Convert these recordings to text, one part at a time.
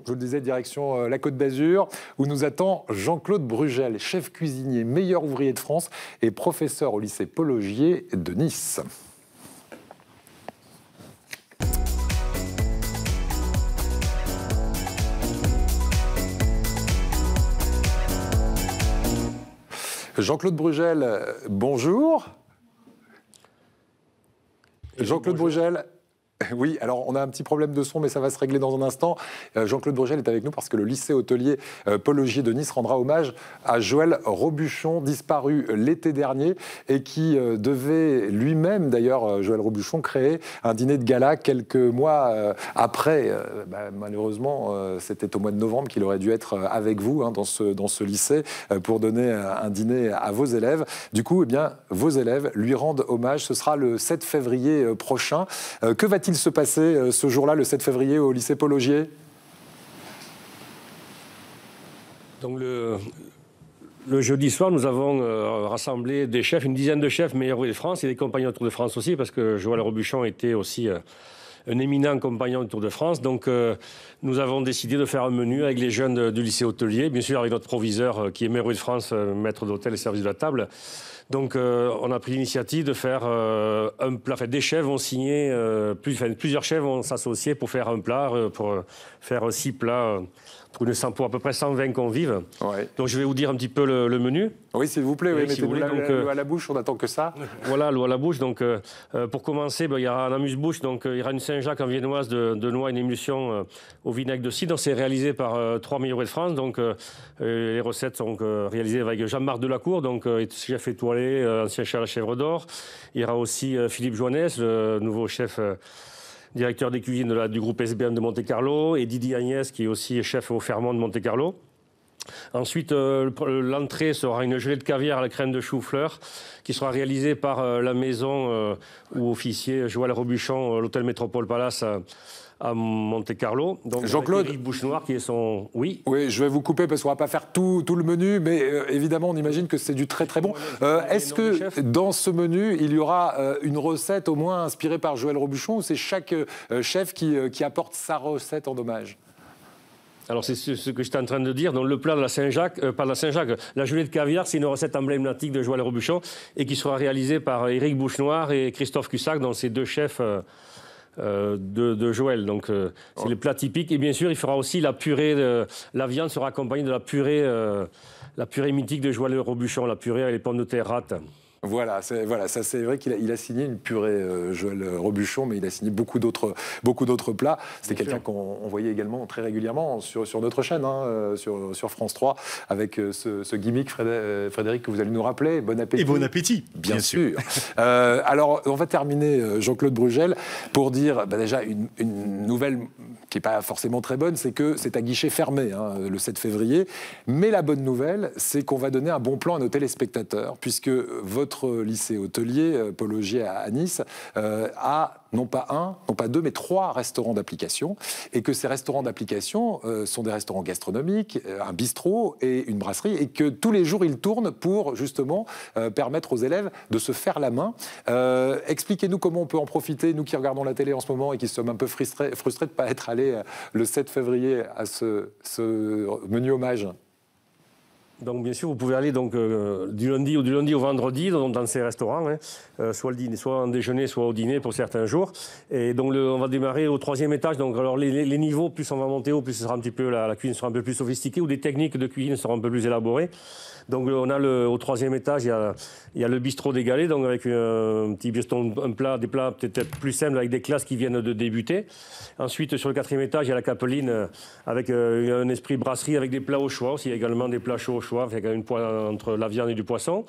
je vous le disais, direction la Côte d'Azur, où nous attend Jean-Claude Brugel, chef cuisinier, meilleur ouvrier de France et professeur au lycée Paul Augier de Nice. Jean-Claude Brugel, bonjour. Jean-Claude Brugel. Oui, alors on a un petit problème de son, mais ça va se régler dans un instant. Jean-Claude Brugel est avec nous parce que le lycée hôtelier Paul Augier de Nice rendra hommage à Joël Robuchon, disparu l'été dernier et qui devait lui-même, d'ailleurs, Joël Robuchon, créer un dîner de gala quelques mois après. Malheureusement, c'était au mois de novembre qu'il aurait dû être avec vous dans ce lycée pour donner un dîner à vos élèves. Du coup, eh bien, vos élèves lui rendent hommage. Ce sera le 7 février prochain. Que va-t-il se passer ce jour-là, le 7 février, au lycée Paul Augier? Donc le jeudi soir, nous avons rassemblé des chefs, une dizaine de chefs meilleurs ouvriers de France et des compagnons du Tour de France aussi, parce que Joël Robuchon était aussi un éminent compagnon du Tour de France. Donc nous avons décidé de faire un menu avec les jeunes du lycée hôtelier, bien sûr avec notre proviseur qui est meilleur ouvrier de France, maître d'hôtel et service de la table. Donc on a pris l'initiative de faire un plat. Enfin, des chefs vont signer, plusieurs chefs vont s'associer pour faire un plat, pour faire 6 plats pour à peu près 120 convives. Ouais. Donc je vais vous dire un petit peu le menu. Oui, s'il vous plaît, oui, mettez-vous l'eau à la bouche, on n'attend que ça. Voilà, l'eau à la bouche. Donc pour commencer, il y aura un amuse-bouche, donc il y aura une Saint-Jacques en viennoise de noix, une émulsion au vinaigre de cidre. C'est réalisé par 3 meilleurs ouvriers de France. Donc les recettes sont réalisées avec Jean-Marc Delacour, donc chef étoilé, ancien chef à la Chèvre d'Or. Il y aura aussi Philippe Joannès, le nouveau chef directeur des cuisines du groupe SBM de Monte-Carlo, et Didier Agnès, qui est aussi chef au Fermont de Monte-Carlo. Ensuite, l'entrée sera une gelée de caviar à la crème de chou-fleur, qui sera réalisée par la maison où officier Joël Robuchon, l'hôtel Métropole Palace à Monte-Carlo. Donc Jean-Claude, Éric Bouchenoir qui est son... Oui. Oui, je vais vous couper parce qu'on ne va pas faire tout le menu, mais évidemment, on imagine que c'est du très très bon. Est-ce que dans ce menu, il y aura une recette au moins inspirée par Joël Robuchon, ou c'est chaque chef qui apporte sa recette en hommage? Alors c'est ce que j'étais en train de dire. Donc le plat de la Saint-Jacques, pas de la Saint-Jacques, la gelée de caviar, c'est une recette emblématique de Joël Robuchon et qui sera réalisée par Éric Bouchenoir et Christophe Cussac, donc ces deux chefs de Joël. Donc c'est le plat typique. Et bien sûr, il fera aussi la purée. La viande sera accompagnée de la purée mythique de Joël Robuchon, la purée avec les pommes de terre rate. Voilà, ça c'est vrai qu'il a signé une purée, Joël Robuchon, mais il a signé beaucoup d'autres plats. C'était quelqu'un qu'on voyait également très régulièrement sur notre chaîne, sur France 3, avec ce gimmick, Frédéric, que vous allez nous rappeler. Bon appétit. Et bon appétit, bien sûr. Alors, on va terminer, Jean-Claude Brugel, pour dire déjà une nouvelle qui n'est pas forcément très bonne, c'est que c'est à guichet fermé, le 7 février. Mais la bonne nouvelle, c'est qu'on va donner un bon plan à nos téléspectateurs, puisque votre lycée hôtelier, Paul Augier à Nice, a non pas un, non pas deux, mais 3 restaurants d'application, et que ces restaurants d'application sont des restaurants gastronomiques, un bistrot et une brasserie, et que tous les jours, ils tournent pour justement permettre aux élèves de se faire la main. Expliquez-nous comment on peut en profiter, nous qui regardons la télé en ce moment et qui sommes un peu frustrés de ne pas être allés le 7 février à ce menu hommage. Donc bien sûr, vous pouvez aller du lundi au vendredi dans ces restaurants, soit le dîner, soit en déjeuner, soit au dîner pour certains jours. Et donc on va démarrer au 3e étage. Donc alors les niveaux, plus on va monter haut, plus ce sera un petit peu la cuisine sera un peu plus sophistiquée, ou des techniques de cuisine seront un peu plus élaborées. Donc on a au 3e étage, il y a le bistrot des galets, donc avec un petit bistrot, des plats peut-être plus simples avec des classes qui viennent de débuter. Ensuite, sur le 4e étage, il y a la Capeline avec un esprit brasserie avec des plats au choix aussi. Il y a également des plats chauds au choix, avec entre la viande et du poisson.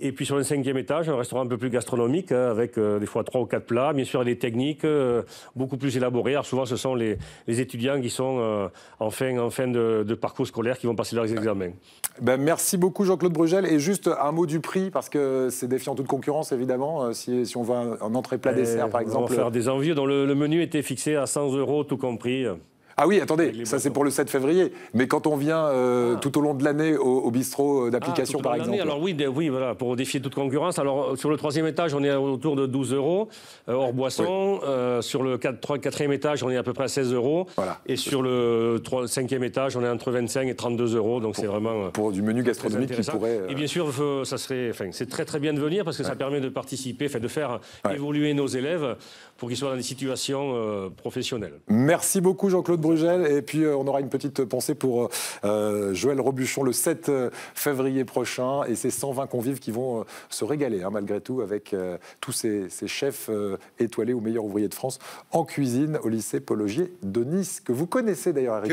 Et puis sur le 5e étage, un restaurant un peu plus gastronomique, avec des fois 3 ou 4 plats, bien sûr des techniques beaucoup plus élaborées. Alors souvent ce sont les étudiants qui sont en fin de parcours scolaire qui vont passer leurs examens. Merci beaucoup Jean-Claude Brugel. Et juste un mot du prix, parce que c'est défiant toute concurrence évidemment, si on veut un entrée plat dessert par exemple. On va faire des envies, donc le menu était fixé à 100 € tout compris. Ah oui, attendez, ça c'est pour le 7 février. Mais quand on vient tout au long de l'année au bistrot d'application, par exemple. Alors oui, voilà, pour défier toute concurrence. Alors sur le 3e étage, on est autour de 12 € hors boisson. Sur le 4e étage, on est à peu près à 16 €. Voilà. Et sur le 5e étage, on est entre 25 et 32 €. Donc c'est vraiment pour du menu gastronomique qui pourrait. Et bien sûr, ça serait, c'est très très bien de venir parce que ça permet de participer, de faire évoluer nos élèves pour qu'ils soient dans des situations professionnelles. Merci beaucoup Jean-Claude Brugel. Et puis on aura une petite pensée pour Joël Robuchon le 7 février prochain et ces 120 convives qui vont se régaler malgré tout avec tous ces chefs étoilés ou meilleurs ouvriers de France en cuisine au lycée Paul Augier de Nice, que vous connaissez d'ailleurs, Eric.